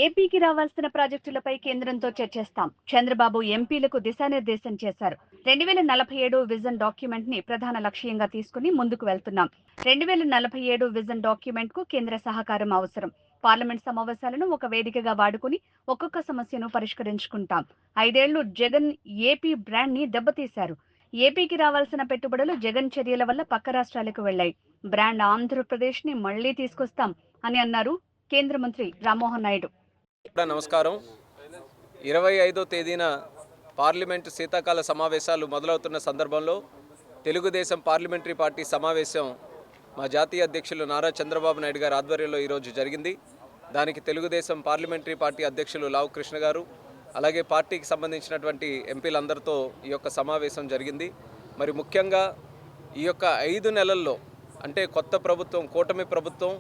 ఏపీకి రావాల్సిన ప్రాజెక్టులపై కేంద్రంతో చర్చిస్తాం. చంద్రబాబు ఎంపీలకు దిశానిర్దేశం చేశారు. 2047 విజన్ డాక్యుమెంట్ ని ప్రధాన లక్ష్యంగా తీసుకుని ముందుకు వెళ్తున్నాం. 2047 విజన్ డాక్యుమెంట్ కు కేంద్ర సహకారం అవసరం. పార్లమెంట్ సమావేశాలను ఒక వేదికగా వాడుకుని ఒక్కొక్క సమస్యను పరిష్కరించుకుంటాం. 5 ఏళ్లు జగన్ ఏపీ బ్రాండ్ ని దెబ్బతీశారు. ఏపీకి రావాల్సిన పెట్టుబడులు జగన్ చర్యల వల్ల పక్క రాష్ట్రాలకు వెళ్లాయి. బ్రాండ్ ఆంధ్రప్రదేశ్ ని మళ్లీ తీసుకొస్తాం అని అన్నారు కేంద్ర మంత్రి రామ్మోహన్ నాయుడు. నమస్కారం. 25వ తేదీన పార్లమెంటు శీతాకాల సమావేశాలు మొదలవుతున్న సందర్భంలో తెలుగుదేశం పార్లమెంటరీ పార్టీ సమావేశం మా జాతీయ అధ్యక్షులు నారా చంద్రబాబు నాయుడు గారి ఆధ్వర్యంలో ఈరోజు జరిగింది. దానికి తెలుగుదేశం పార్లమెంటరీ పార్టీ అధ్యక్షులు లావు కృష్ణ గారు, అలాగే పార్టీకి సంబంధించినటువంటి ఎంపీలందరితో ఈ యొక్క సమావేశం జరిగింది. మరి ముఖ్యంగా ఈ యొక్క 5 నెలల్లో అంటే కొత్త ప్రభుత్వం, కూటమి ప్రభుత్వం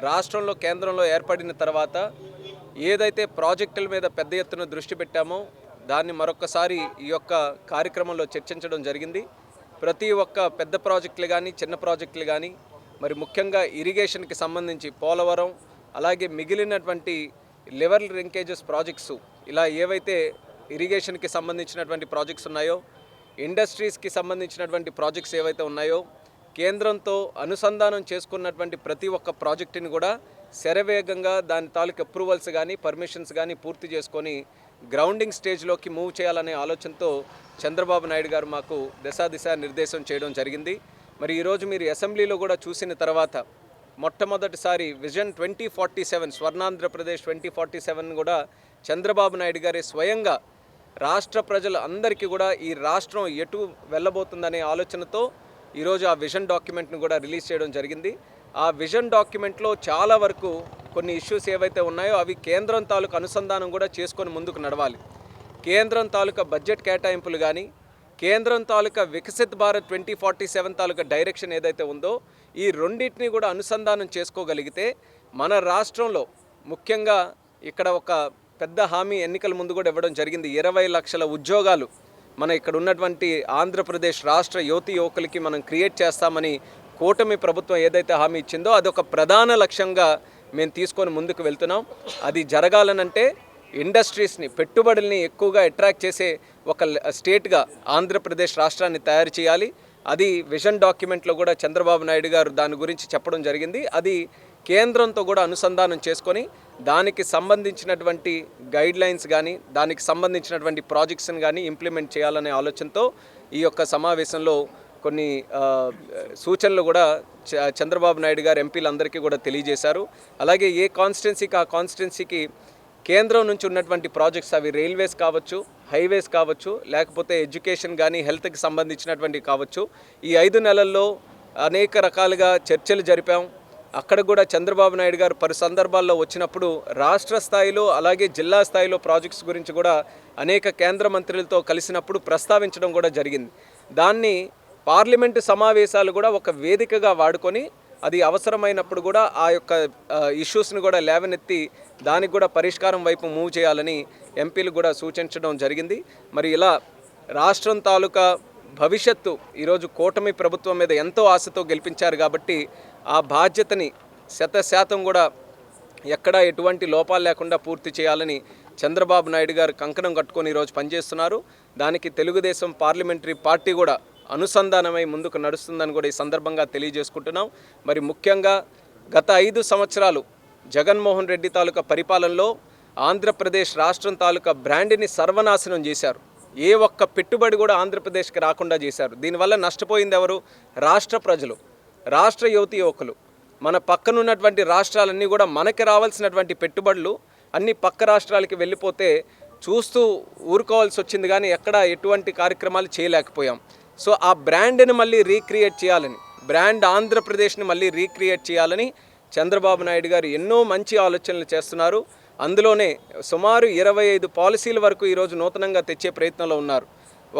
రాష్ట్రంలో కేంద్రంలో ఏర్పడిన తర్వాత ఏదైతే ప్రాజెక్టుల మీద పెద్ద ఎత్తున దృష్టి పెట్టామో దాన్ని మరొకసారి ఈ యొక్క కార్యక్రమంలో చర్చించడం జరిగింది. ప్రతి ఒక్క పెద్ద ప్రాజెక్టులు కానీ చిన్న ప్రాజెక్టులు కానీ మరి ముఖ్యంగా ఇరిగేషన్కి సంబంధించి పోలవరం, అలాగే మిగిలినటువంటి లివర్ లింకేజెస్ ప్రాజెక్ట్స్, ఇలా ఏవైతే ఇరిగేషన్కి సంబంధించినటువంటి ప్రాజెక్ట్స్ ఉన్నాయో, ఇండస్ట్రీస్కి సంబంధించినటువంటి ప్రాజెక్ట్స్ ఏవైతే ఉన్నాయో, కేంద్రంతో అనుసంధానం చేసుకున్నటువంటి ప్రతి ఒక్క ప్రాజెక్టుని కూడా శరవేగంగా దాని తాలూకు అప్రూవల్స్ కానీ పర్మిషన్స్ కానీ పూర్తి చేసుకొని గ్రౌండింగ్ స్టేజ్లోకి మూవ్ చేయాలనే ఆలోచనతో చంద్రబాబు నాయుడు గారు మాకు దిశా నిర్దేశం చేయడం జరిగింది. మరి ఈరోజు మీరు అసెంబ్లీలో కూడా చూసిన తర్వాత మొట్టమొదటిసారి విజన్ 2047 స్వర్ణాంధ్రప్రదేశ్ 2047 కూడా చంద్రబాబు నాయుడు గారే స్వయంగా రాష్ట్ర ప్రజలు అందరికీ కూడా ఈ రాష్ట్రం ఎటు వెళ్ళబోతుందనే ఆలోచనతో ఈరోజు ఆ విజన్ డాక్యుమెంట్ను కూడా రిలీజ్ చేయడం జరిగింది. ఆ విజన్ డాక్యుమెంట్లో చాలా వరకు కొన్ని ఇష్యూస్ ఏవైతే ఉన్నాయో అవి కేంద్రం తాలూకు అనుసంధానం కూడా చేసుకొని ముందుకు నడవాలి. కేంద్రం తాలూకా బడ్జెట్ కేటాయింపులు కానీ, కేంద్రం తాలూకా వికసిత్ భారత్ 2047 తాలూకా డైరెక్షన్ ఏదైతే ఉందో ఈ రెండింటిని కూడా అనుసంధానం చేసుకోగలిగితే మన రాష్ట్రంలో ముఖ్యంగా ఇక్కడ ఒక పెద్ద హామీ ఎన్నికల ముందు కూడా ఇవ్వడం జరిగింది. 20 లక్షల ఉద్యోగాలు మన ఇక్కడ ఉన్నటువంటి ఆంధ్రప్రదేశ్ రాష్ట్ర యువకులకి మనం క్రియేట్ చేస్తామని కూటమి ప్రభుత్వం ఏదైతే హామీ ఇచ్చిందో అదొక ప్రధాన లక్ష్యంగా మేము తీసుకొని ముందుకు వెళ్తున్నాం. అది జరగాలనంటే ఇండస్ట్రీస్ని, పెట్టుబడుల్ని ఎక్కువగా అట్రాక్ట్ చేసే ఒక స్టేట్గా ఆంధ్రప్రదేశ్ రాష్ట్రాన్ని తయారు చేయాలి. అది విజన్ డాక్యుమెంట్లో కూడా చంద్రబాబు నాయుడు గారు దాని గురించి చెప్పడం జరిగింది. అది కేంద్రంతో కూడా అనుసంధానం చేసుకొని దానికి సంబంధించినటువంటి గైడ్లైన్స్ కానీ, దానికి సంబంధించినటువంటి ప్రాజెక్ట్స్ని కానీ ఇంప్లిమెంట్ చేయాలనే ఆలోచనతో ఈ యొక్క సమావేశంలో కొన్ని సూచనలు కూడా చంద్రబాబు నాయుడు గారు ఎంపీలందరికీ కూడా తెలియజేశారు. అలాగే ఏ కాన్స్టిట్యున్సీకి ఆ కాన్స్టిట్యున్సీకి కేంద్రం నుంచి ఉన్నటువంటి ప్రాజెక్ట్స్, అవి రైల్వేస్ కావచ్చు, హైవేస్ కావచ్చు, లేకపోతే ఎడ్యుకేషన్ కానీ హెల్త్కి సంబంధించినటువంటి కావచ్చు, ఈ 5 నెలల్లో అనేక రకాలుగా చర్చలు జరిపాం. అక్కడ కూడా చంద్రబాబు నాయుడు గారు పలు సందర్భాల్లో వచ్చినప్పుడు రాష్ట్ర స్థాయిలో అలాగే జిల్లా స్థాయిలో ప్రాజెక్ట్స్ గురించి కూడా అనేక కేంద్ర మంత్రులతో కలిసినప్పుడు ప్రస్తావించడం కూడా జరిగింది. దాన్ని పార్లమెంటు సమావేశాలు కూడా ఒక వేదికగా వాడుకొని అది అవసరమైనప్పుడు కూడా ఆ యొక్క ఇష్యూస్ని కూడా లేవనెత్తి దానికి కూడా పరిష్కారం వైపు మూవ్ చేయాలని ఎంపీలు కూడా సూచించడం జరిగింది. మరి ఇలా రాష్ట్రం తాలూకా భవిష్యత్తు ఈరోజు కూటమి ప్రభుత్వం మీద ఎంతో ఆశతో గెలిపించారు కాబట్టి ఆ బాధ్యతని 100% కూడా ఎక్కడా ఎటువంటి లోపాలు లేకుండా పూర్తి చేయాలని చంద్రబాబు నాయుడు గారు కంకణం కట్టుకొని ఈరోజు పనిచేస్తున్నారు. దానికి తెలుగుదేశం పార్లమెంటరీ పార్టీ కూడా అనుసంధానమై ముందుకు నడుస్తుందని కూడా ఈ సందర్భంగా తెలియజేసుకుంటున్నాం. మరి ముఖ్యంగా గత 5 సంవత్సరాలు జగన్మోహన్ రెడ్డి తాలూకా పరిపాలనలో ఆంధ్రప్రదేశ్ రాష్ట్రం తాలూకా బ్రాండ్ని సర్వనాశనం చేశారు. ఏ ఒక్క పెట్టుబడి కూడా ఆంధ్రప్రదేశ్కి రాకుండా చేశారు. దీనివల్ల నష్టపోయింది ఎవరు? రాష్ట్ర ప్రజలు, రాష్ట్ర యువకులు. మన పక్కనున్నటువంటి రాష్ట్రాలన్నీ కూడా మనకి రావాల్సినటువంటి పెట్టుబడులు అన్ని పక్క రాష్ట్రాలకి వెళ్ళిపోతే చూస్తూ ఊరుకోవాల్సి వచ్చింది, కానీ ఎక్కడ ఎటువంటి కార్యక్రమాలు చేయలేకపోయాం. సో ఆ బ్రాండ్ని మళ్ళీ రీక్రియేట్ చేయాలని, బ్రాండ్ ఆంధ్రప్రదేశ్ని మళ్ళీ రీక్రియేట్ చేయాలని చంద్రబాబు నాయుడు గారు ఎన్నో మంచి ఆలోచనలు చేస్తున్నారు. అందులోనే సుమారు 25 పాలసీల వరకు ఈరోజు నూతనంగా తెచ్చే ప్రయత్నంలో ఉన్నారు.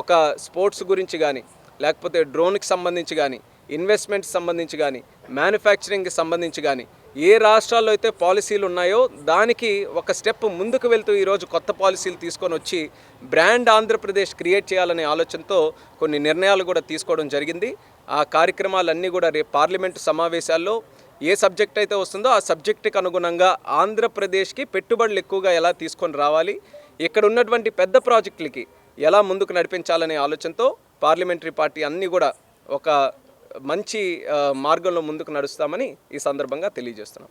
ఒక స్పోర్ట్స్ గురించి కానీ, లేకపోతే డ్రోన్కి సంబంధించి కానీ, ఇన్వెస్ట్మెంట్కి సంబంధించి కానీ, మ్యానుఫ్యాక్చరింగ్కి సంబంధించి కానీ ఏ రాష్ట్రాల్లో అయితే పాలసీలు ఉన్నాయో దానికి ఒక స్టెప్ ముందుకు వెళ్తూ ఈరోజు కొత్త పాలసీలు తీసుకొని వచ్చి బ్రాండ్ ఆంధ్రప్రదేశ్ క్రియేట్ చేయాలనే ఆలోచనతో కొన్ని నిర్ణయాలు కూడా తీసుకోవడం జరిగింది. ఆ కార్యక్రమాలన్నీ కూడా రేపు పార్లమెంటు సమావేశాల్లో ఏ సబ్జెక్ట్ అయితే వస్తుందో ఆ సబ్జెక్టుకి అనుగుణంగా ఆంధ్రప్రదేశ్కి పెట్టుబడులు ఎక్కువగా ఎలా తీసుకొని రావాలి, ఇక్కడ ఉన్నటువంటి పెద్ద ప్రాజెక్టులకి ఎలా ముందుకు నడిపించాలనే ఆలోచనతో పార్లమెంటరీ పార్టీ అన్నీ కూడా ఒక మంచి మార్గంలో ముందుకు నడుస్తామని ఈ సందర్భంగా తెలియజేస్తున్నాం.